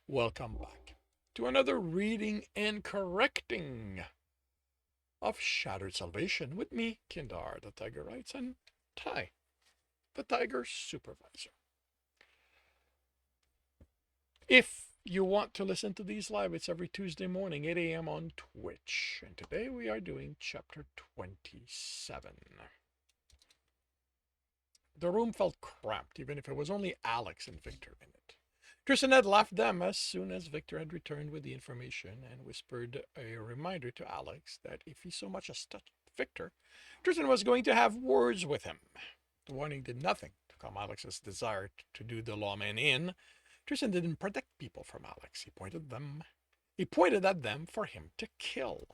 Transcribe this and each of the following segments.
Welcome back to another reading and correcting of Shattered Salvation with me, Kindar, the Tiger Writes, and Ty, the Tiger Supervisor. If you want to listen to these live, it's every Tuesday morning, 8 a.m. on Twitch. And today we are doing chapter 27. The room felt cramped, even if it was only Alex and Victor in it. Tristan had left them as soon as Victor had returned with the information and whispered a reminder to Alex that if he so much as touched Victor, Tristan was going to have words with him. The warning did nothing to calm Alex's desire to do the lawman in. Tristan didn't protect people from Alex. He pointed at them for him to kill.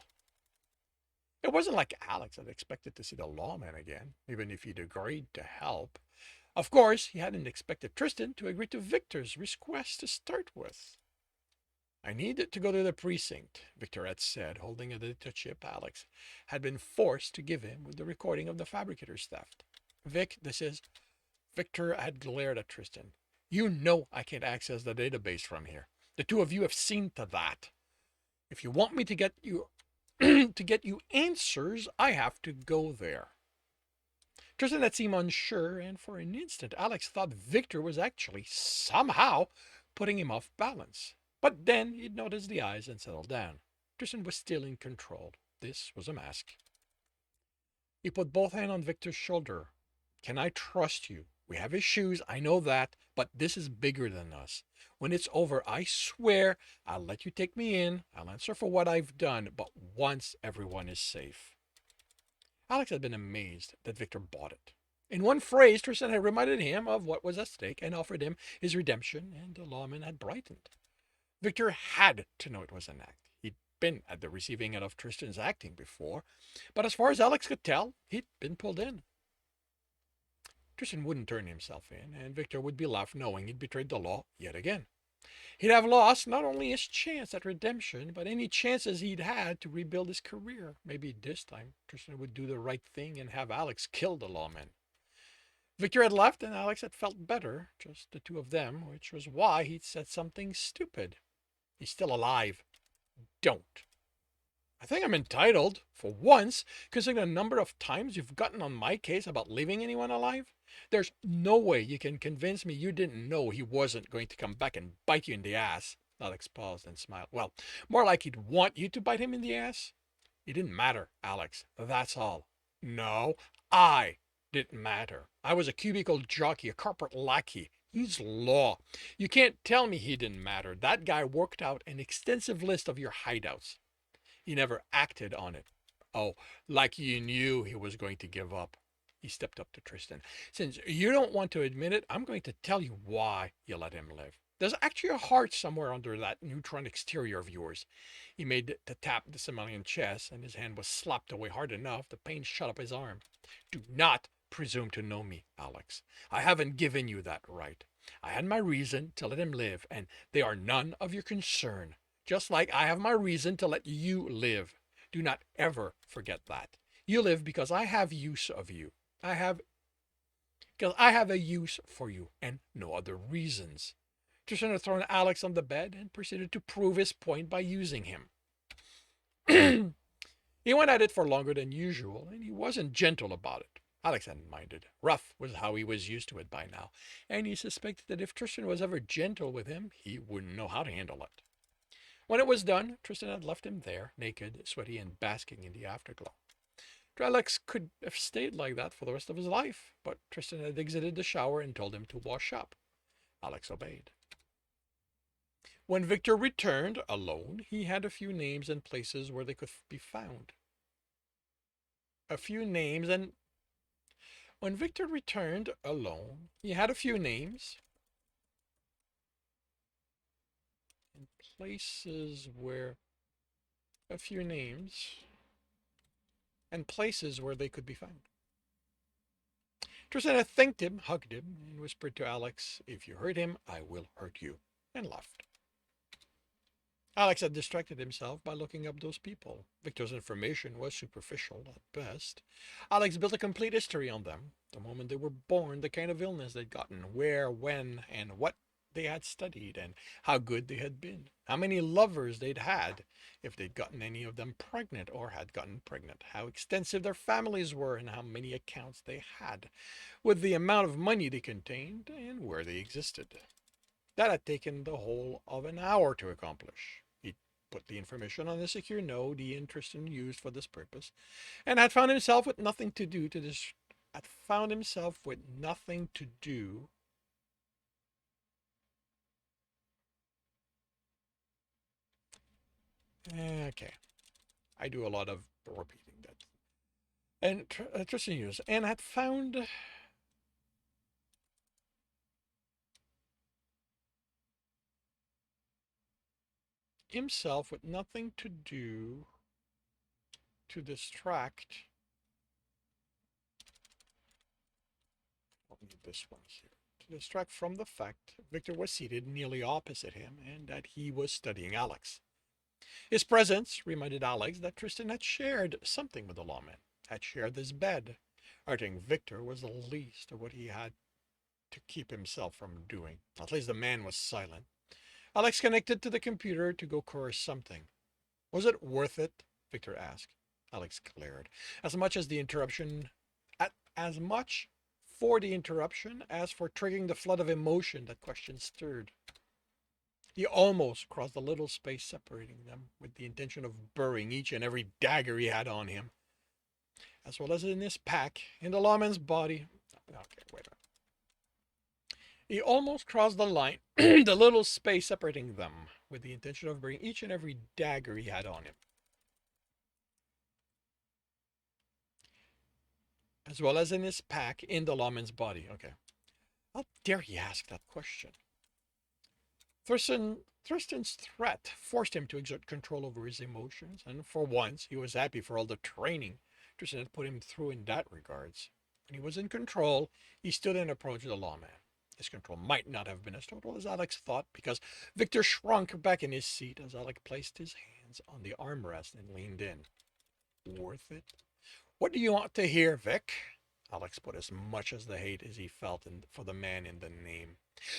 It wasn't like Alex had expected to see the lawman again, even if he'd agreed to help. Of course, he hadn't expected Tristan to agree to Victor's request to start with. I need to go to the precinct, Victor had said, holding a data chip Alex had been forced to give him with the recording of the fabricator's theft. Vic, this is... Victor had glared at Tristan. You know I can't access the database from here. The two of you have seen to that. If you want me to get you to get you answers, I have to go there. Tristan had seemed unsure, and for an instant Alex thought Victor was actually, somehow, putting him off balance. But then he'd noticed the eyes and settled down. Tristan was still in control. This was a mask. He put both hands on Victor's shoulder. Can I trust you? We have issues, I know that, but this is bigger than us. When it's over, I swear I'll let you take me in. I'll answer for what I've done, but once everyone is safe. Alex had been amazed that Victor bought it. In one phrase, Tristan had reminded him of what was at stake and offered him his redemption, and the lawman had brightened. Victor had to know it was an act. He'd been at the receiving end of Tristan's acting before, but as far as Alex could tell, he'd been pulled in. Tristan wouldn't turn himself in, and Victor would be left knowing he'd betrayed the law yet again. He'd have lost not only his chance at redemption, but any chances he'd had to rebuild his career. Maybe this time Tristan would do the right thing and have Alex kill the lawman. Victor had left and Alex had felt better, just the two of them, which was why he'd said something stupid. He's still alive. Don't. I think I'm entitled, for once, considering the number of times you've gotten on my case about leaving anyone alive. There's no way you can convince me you didn't know he wasn't going to come back and bite you in the ass. Alex paused and smiled. Well, more like he'd want you to bite him in the ass. It didn't matter, Alex. That's all. No, I didn't matter. I was a cubicle jockey, a corporate lackey. He's law. You can't tell me he didn't matter. That guy worked out an extensive list of your hideouts. He never acted on it. Oh, like you knew he was going to give up. He stepped up to Tristan. Since you don't want to admit it, I'm going to tell you why you let him live. There's actually a heart somewhere under that neutron exterior of yours. He made to tap the Cimmerian chest, and his hand was slapped away hard enough the pain shut up his arm. Do not presume to know me, Alex. I haven't given you that right. I had my reason to let him live, and they are none of your concern. Just like I have my reason to let you live. Do not ever forget that. You live because I have use of you. Because I have a use for you and no other reasons. Tristan had thrown Alex on the bed and proceeded to prove his point by using him. He went at it for longer than usual, and he wasn't gentle about it. Alex hadn't minded. Rough was how he was used to it by now, and he suspected that if Tristan was ever gentle with him, he wouldn't know how to handle it. When it was done, Tristan had left him there, naked, sweaty, and basking in the afterglow. Alex could have stayed like that for the rest of his life, but Tristan had exited the shower and told him to wash up. Alex obeyed. When Victor returned, alone, he had a few names and places where they could be found. When Victor returned, alone, he had a few names and places where they could be found. Tristan had thanked him, hugged him, and whispered to Alex, if you hurt him, I will hurt you, and left. Alex had distracted himself by looking up those people. Victor's information was superficial at best. Alex built a complete history on them, the moment they were born, the kind of illness they'd gotten, where, when, and what they had studied and how good they had been, how many lovers they'd had, if they'd gotten any of them pregnant or had gotten pregnant, how extensive their families were, and how many accounts they had, with the amount of money they contained and where they existed. That had taken the whole of an hour to accomplish. He put the information on a secure node he and Tristan used for this purpose, and had found himself with nothing to do to this. Had found himself with nothing to do. Okay, I do a lot of repeating that. And Tristan used, and had found himself with nothing to do to distract. I'll need this one here. To distract from the fact Victor was seated nearly opposite him and that he was studying Alex. His presence reminded Alex that Tristan had shared something with the lawman, had shared this bed. I think Victor was the least of what he had to keep himself from doing. At least the man was silent. Alex connected to the computer to go coerce something. Was it worth it? Victor asked. Alex glared. As much as the interruption, as much for the interruption as for triggering the flood of emotion that question stirred. He almost crossed the little space separating them with the intention of burying each and every dagger he had on him, as well as in his pack, in the lawman's body. Okay, wait a minute. He almost crossed the line, the little space separating them, with the intention of burying each and every dagger he had on him, as well as in his pack, in the lawman's body. Okay. How dare he ask that question? Tristan's threat forced him to exert control over his emotions, and for once he was happy for all the training Tristan had put him through in that regards. When he was in control, he stood and approached the lawman. His control might not have been as total as Alex thought, because Victor shrunk back in his seat as Alex placed his hands on the armrest and leaned in. Worth it? What do you want to hear, Vic? Alex put as much as the hate as he felt for the man in the name.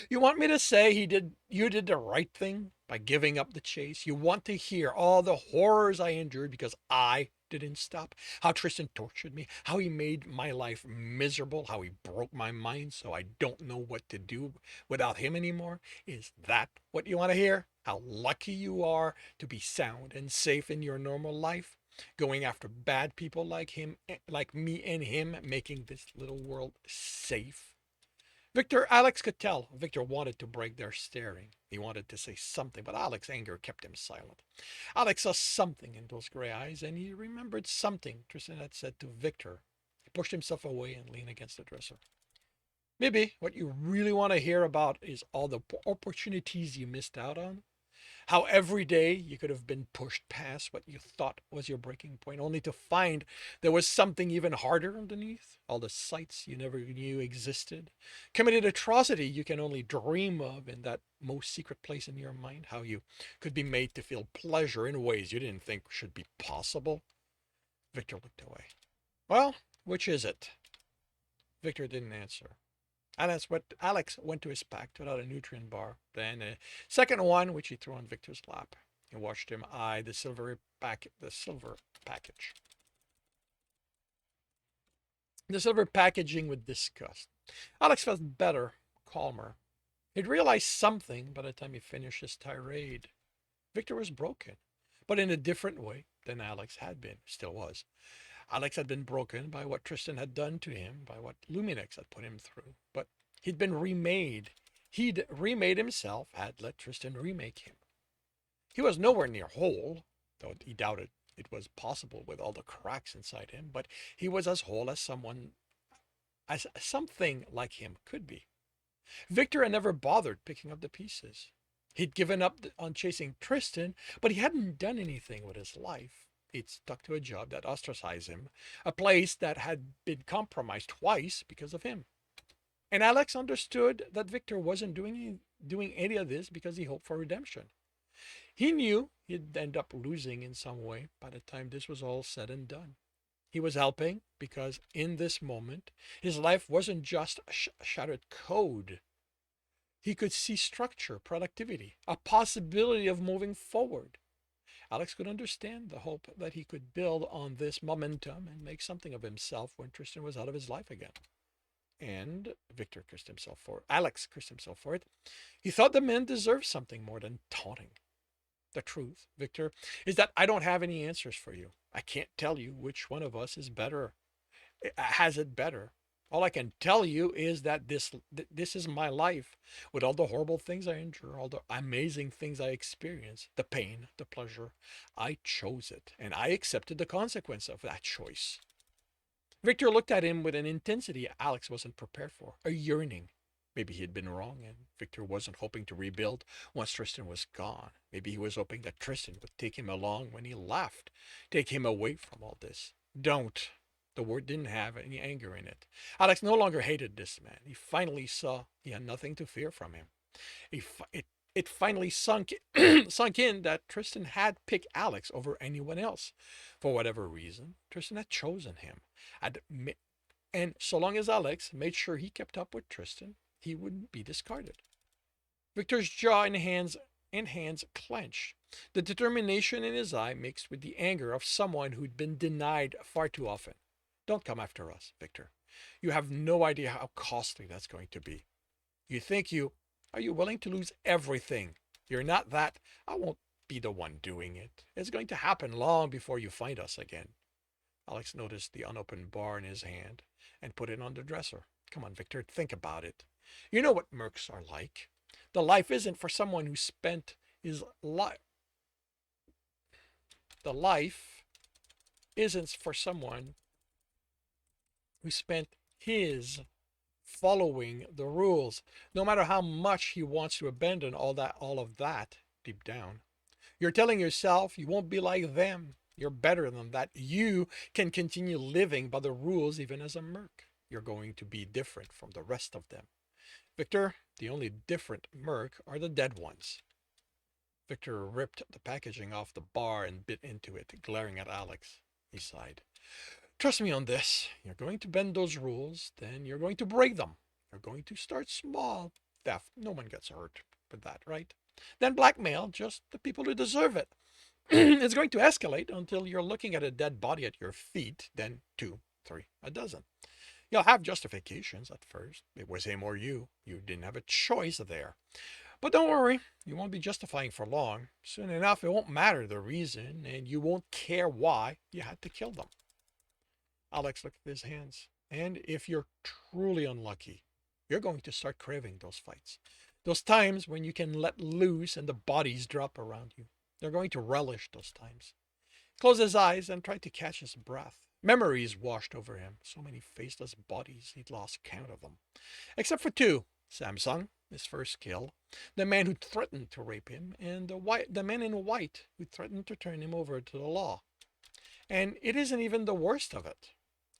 You want me to say you did the right thing by giving up the chase? You want to hear all the horrors I endured because I didn't stop? How Tristan tortured me, how he made my life miserable, how he broke my mind so I don't know what to do without him anymore? Is that what you want to hear? How lucky you are to be sound and safe in your normal life? Going after bad people like him, like me and him, making this little world safe. Alex could tell Victor wanted to break their staring. He wanted to say something, but Alex's anger kept him silent. Alex saw something in those gray eyes, and he remembered something Tristan had said to Victor. He pushed himself away and leaned against the dresser. Maybe what you really want to hear about is all the opportunities you missed out on. How every day you could have been pushed past what you thought was your breaking point, only to find there was something even harder underneath. All the sights you never knew existed. Committed atrocity you can only dream of in that most secret place in your mind. How you could be made to feel pleasure in ways you didn't think should be possible. Victor looked away. Well, which is it? Victor didn't answer. Alex went to his pack, took out a nutrient bar, then a second one, which he threw on Victor's lap. He watched him eye the silver package. The silver packaging with disgust. Alex felt better, calmer. He'd realized something by the time he finished his tirade. Victor was broken, but in a different way than Alex had been, still was. Alex had been broken by what Tristan had done to him, by what Luminex had put him through. But he'd been remade. He'd remade himself, had let Tristan remake him. He was nowhere near whole, though he doubted it was possible with all the cracks inside him, but he was as whole as something like him could be. Victor had never bothered picking up the pieces. He'd given up on chasing Tristan, but he hadn't done anything with his life. He'd stuck to a job that ostracized him, a place that had been compromised twice because of him. And Alex understood that Victor wasn't doing any of this because he hoped for redemption. He knew he'd end up losing in some way by the time this was all said and done. He was helping because in this moment, his life wasn't just shattered code. He could see structure, productivity, a possibility of moving forward. Alex could understand the hope that he could build on this momentum and make something of himself when Tristan was out of his life again. And Victor cursed himself for it. Alex cursed himself for it. He thought the men deserved something more than taunting. The truth, Victor, is that I don't have any answers for you. I can't tell you which one of us is better, has it better. All I can tell you is that this is my life, with all the horrible things I endure, all the amazing things I experience, the pain, the pleasure. I chose it, and I accepted the consequence of that choice. Victor looked at him with an intensity Alex wasn't prepared for, a yearning. Maybe he had been wrong, and Victor wasn't hoping to rebuild once Tristan was gone. Maybe he was hoping that Tristan would take him along when he left, take him away from all this. Don't. The word didn't have any anger in it. Alex no longer hated this man. He finally saw he had nothing to fear from him. It finally sunk in that Tristan had picked Alex over anyone else. For whatever reason, Tristan had chosen him. And so long as Alex made sure he kept up with Tristan, he wouldn't be discarded. Victor's jaw and hands clenched. The determination in his eye mixed with the anger of someone who'd been denied far too often. Don't come after us, Victor. You have no idea how costly that's going to be. You think are you willing to lose everything? You're not that. I won't be the one doing it. It's going to happen long before you find us again. Alex noticed the unopened bar in his hand and put it on the dresser. Come on, Victor, think about it. You know what mercs are like. The life isn't for someone who spent his life. The life isn't for someone who spent his following the rules, no matter how much he wants to abandon all of that deep down. You're telling yourself you won't be like them. You're better than that. You can continue living by the rules even as a merc. You're going to be different from the rest of them. Victor, the only different merc are the dead ones. Victor ripped the packaging off the bar and bit into it, glaring at Alex. He sighed. Trust me on this. You're going to bend those rules, then you're going to break them. You're going to start small. Theft. No one gets hurt with that, right? Then blackmail, just the people who deserve it. It's going to escalate until you're looking at a dead body at your feet, then 2, 3, a dozen. You'll have justifications at first. It was him or you. You didn't have a choice there. But don't worry, you won't be justifying for long. Soon enough, it won't matter the reason, and you won't care why you had to kill them. Alex looked at his hands. And if you're truly unlucky, you're going to start craving those fights. Those times when you can let loose and the bodies drop around you. They're going to relish those times. Close his eyes and try to catch his breath. Memories washed over him. So many faceless bodies, he'd lost count of them. Except for 2. Samsung, his first kill. The man who threatened to rape him. And the man in white who threatened to turn him over to the law. And it isn't even the worst of it.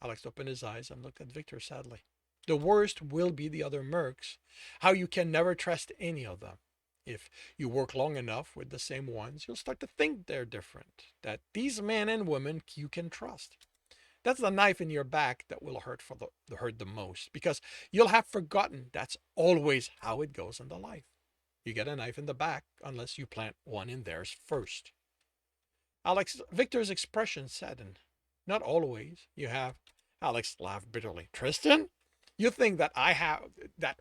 Alex opened his eyes and looked at Victor sadly. The worst will be the other mercs. How you can never trust any of them. If you work long enough with the same ones, you'll start to think they're different. That these men and women you can trust. That's the knife in your back that will hurt the most. Because you'll have forgotten that's always how it goes in the life. You get a knife in the back unless you plant one in theirs first. Victor's expression saddened. Not always. You have. Alex laughed bitterly. Tristan? You think that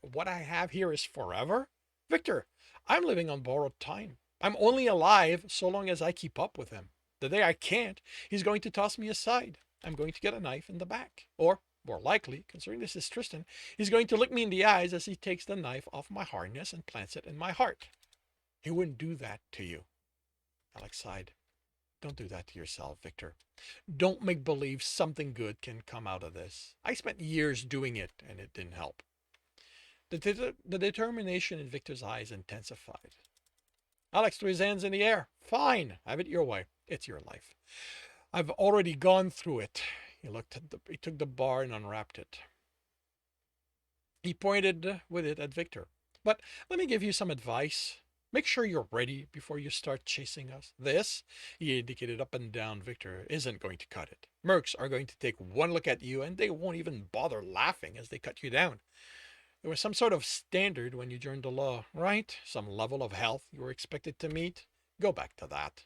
what I have here is forever? Victor, I'm living on borrowed time. I'm only alive so long as I keep up with him. The day I can't, he's going to toss me aside. I'm going to get a knife in the back. Or, more likely, considering this is Tristan, he's going to look me in the eyes as he takes the knife off my harness and plants it in my heart. He wouldn't do that to you. Alex sighed. Don't do that to yourself, Victor. Don't make believe something good can come out of this. I spent years doing it, and it didn't help. The determination in Victor's eyes intensified. Alex threw his hands in the air. Fine, have it your way. It's your life. I've already gone through it. He took the bar and unwrapped it. He pointed with it at Victor. But let me give you some advice. Make sure you're ready before you start chasing us. This, he indicated up and down Victor, isn't going to cut it. Mercs are going to take one look at you and they won't even bother laughing as they cut you down. There was some sort of standard when you joined the law, right? Some level of health you were expected to meet. Go back to that.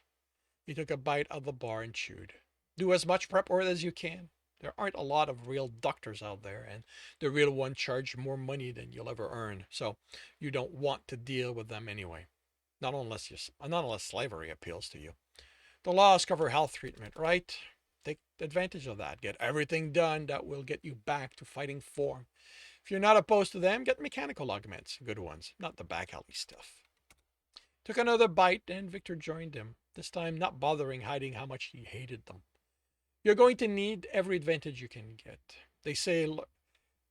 He took a bite out of the bar and chewed. Do as much prep work as you can. There aren't a lot of real doctors out there, and the real ones charge more money than you'll ever earn, so you don't want to deal with them anyway. Not unless slavery appeals to you. The laws cover health treatment, right? Take advantage of that. Get everything done that will get you back to fighting form. If you're not opposed to them, get mechanical augments, good ones, not the back alley stuff. Took another bite, and Victor joined him, this time not bothering hiding how much he hated them. You're going to need every advantage you can get.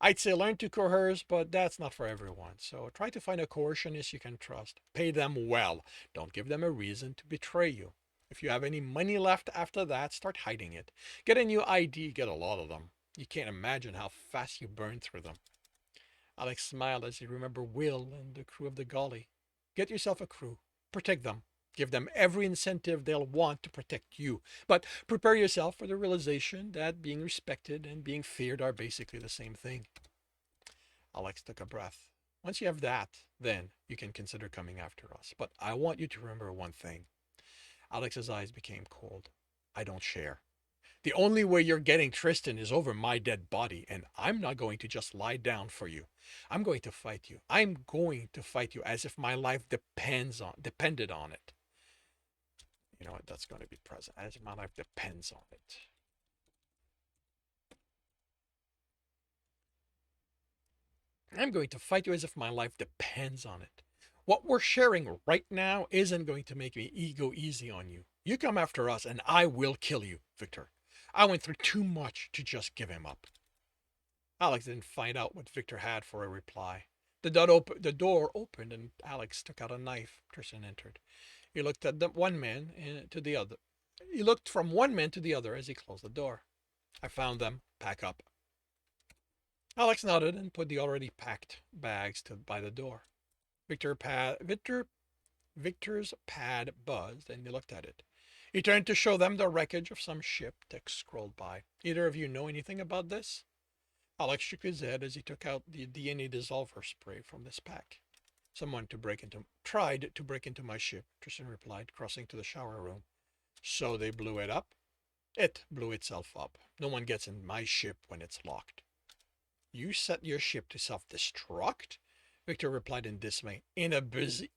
I'd say learn to coerce, but that's not for everyone. So try to find a coercionist you can trust. Pay them well. Don't give them a reason to betray you. If you have any money left after that, start hiding it. Get a new ID, get a lot of them. You can't imagine how fast you burn through them. Alex smiled as he remembered Will and the crew of the Gully. Get yourself a crew. Protect them. Give them every incentive they'll want to protect you. But prepare yourself for the realization that being respected and being feared are basically the same thing. Alex took a breath. Once you have that, then you can consider coming after us. But I want you to remember one thing. Alex's eyes became cold. I don't share. The only way you're getting Tristan is over my dead body, and I'm not going to just lie down for you. I'm going to fight you. I'm going to fight you as if my life depended on it. You know what? That's going to be present. As if my life depends on it. I'm going to fight you as if my life depends on it. What we're sharing right now isn't going to make me go easy on you. You come after us and I will kill you, Victor. I went through too much to just give him up. Alex didn't find out what Victor had for a reply. The door opened and Alex took out a knife. Tristan entered. He looked at one man to the other. He looked from one man to the other as he closed the door. I found them. Pack up. Alex nodded and put the already packed bags by the door. Victor's pad buzzed and he looked at it. He turned to show them the wreckage of some ship. Text scrolled by. Either of you know anything about this? Alex shook his head as he took out the DNA dissolver spray from this pack. Someone tried to break into my ship, Tristan replied, crossing to the shower room. So they blew it up? It blew itself up. No one gets in my ship when it's locked. You set your ship to self-destruct? Victor replied in dismay. In a busy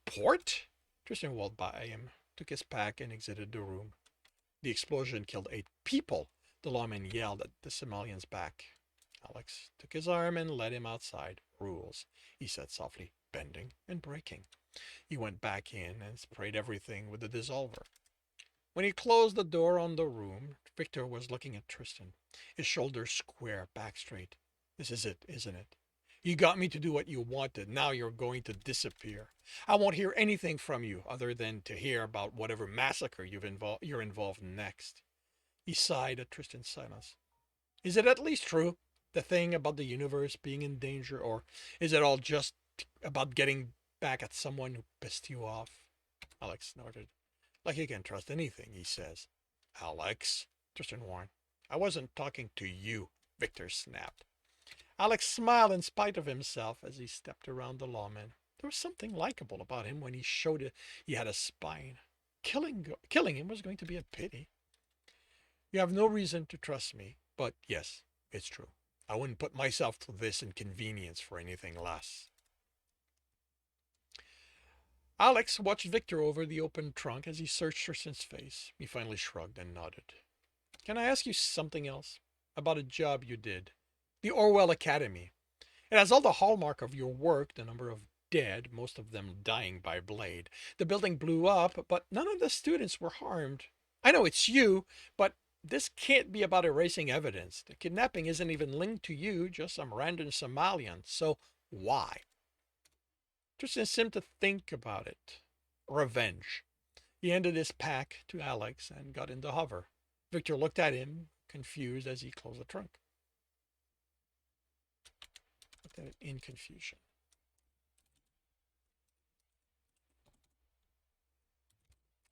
port? Tristan walked by him, took his pack, and exited the room. The explosion killed 8 people, the lawman yelled at the Somalian's back. Alex took his arm and led him outside. Rules, he said softly, bending and breaking. He went back in and sprayed everything with the dissolver. When he closed the door on the room, Victor was looking at Tristan, his shoulders square, back straight. This is it, isn't it? You got me to do what you wanted. Now you're going to disappear. I won't hear anything from you other than to hear about whatever massacre you're involved in next. He sighed at Tristan's silence. Is it at least true, the thing about the universe being in danger, or is it all just about getting back at someone who pissed you off? Alex snorted. Like you can trust anything, he says. Alex, Tristan warned. I wasn't talking to you, Victor snapped. Alex smiled in spite of himself as he stepped around the lawman. There was something likable about him when he showed it he had a spine. Killing him was going to be a pity. You have no reason to trust me, but yes, it's true. I wouldn't put myself through this inconvenience for anything less. Alex watched Victor over the open trunk as he searched Tristan's face. He finally shrugged and nodded. Can I ask you something else? About a job you did. The Orwell Academy. It has all the hallmark of your work, the number of dead, most of them dying by blade. The building blew up, but none of the students were harmed. I know it's you, but this can't be about erasing evidence. The kidnapping isn't even linked to you, just some random Somalian. So why? Tristan seemed to think about it. Revenge. He handed his pack to Alex and got in the hover. Victor looked at him, confused as he closed the trunk. Looked at it in confusion.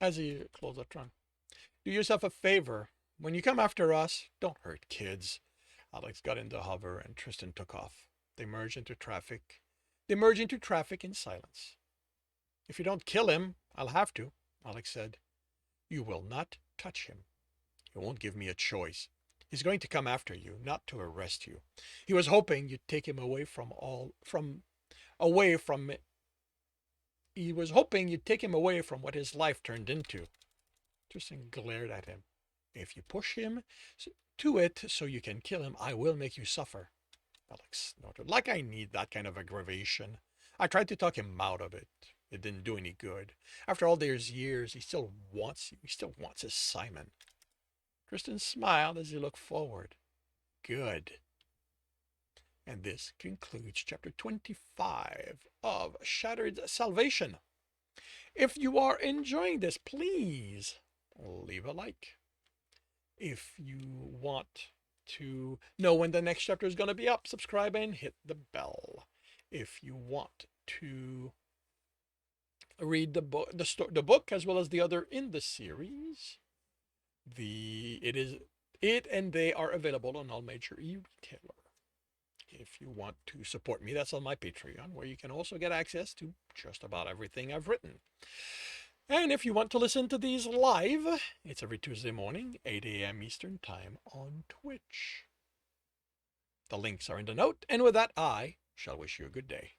As he closed the trunk. Do yourself a favor. When you come after us, don't hurt kids. Alex got in the hover and Tristan took off. They merged into traffic. They merged into traffic in silence. If you don't kill him, I'll have to, Alex said. You will not touch him. He won't give me a choice. He's going to come after you, not to arrest you. He was hoping you'd take him away from he was hoping you'd take him away from what his life turned into. Tristan glared at him. If you push him to it so you can kill him, I will make you suffer. Alex snorted. Like I need that kind of aggravation. I tried to talk him out of it. It didn't do any good. After all these years, he still wants you. He still wants his Simon. Tristan smiled as he looked forward. Good. And this concludes chapter 25 of Shattered Salvation. If you are enjoying this, please leave a like. If you want to know when the next chapter is going to be up, subscribe and hit the bell. If you want to read the book as well as the other in the series, it and they are available on all major e-retailers. If you want to support me, that's on my Patreon, where you can also get access to just about everything I've written. And if you want to listen to these live, it's every Tuesday morning, 8 a.m. Eastern Time on Twitch. The links are in the note, and with that, I shall wish you a good day.